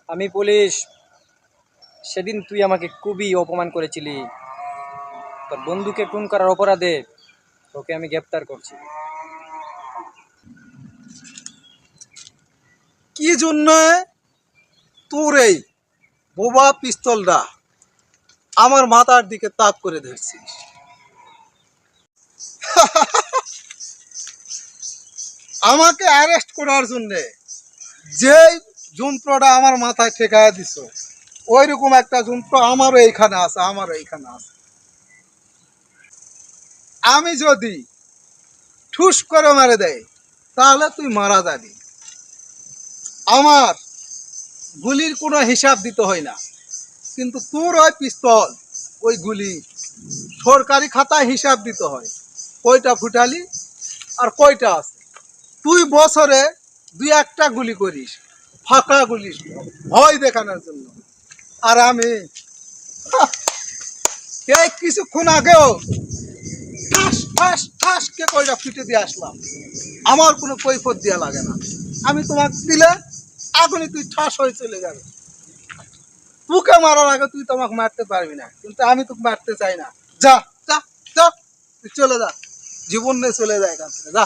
আমি পুলিশ। সেদিন তুই আমাকে খুবই অপমান করেছিলি। তোর বন্ধুকে খুন করার অপরাধে তোকে আমি গ্রেপ্তার করছি। কি জন্য তোর এই বোবা পিস্তলটা আমার মাথার দিকে তাক করে ধরছিস? আমাকে অ্যারেস্ট করার জন্য যে যন্ত্রটা আমার মাথায় ঠেকায় দিছ, ওই রকম একটা যন্ত্র আমারও এইখানে আছে। আমি যদি ঠুস করে মেরে দেয় তাহলে তুই মারা যাবি। আমার গুলির কোনো হিসাব দিতে হয় না, কিন্তু তোর ওই পিস্তল, ওই গুলি সরকারি খাতায় হিসাব দিতে হয়, কয়টা ফুটালি আর কয়টা আছে। তুই বছরে 2-1টা গুলি করিস, ফাঁকা গুলি, ভয় দেখানোর জন্য। আর আমি এই কিছুক্ষণ আগেও ঠাস ঠাস ঠাস কে কয়টা ফিটে দিয়ে আসলাম। আমার কোনো কৈফত দেওয়া লাগে না। আমি তোমাকে দিলে এখনই তুই ঠাস হয়ে চলে যাবে। তোকে মারার আগে তুই তো আমাকে মারতে পারবি না, কিন্তু আমি তোকে মারতে চাই না। যা যা যা, তুই চলে যা, জীবন নিয়ে চলে যা এখান থেকে, যা।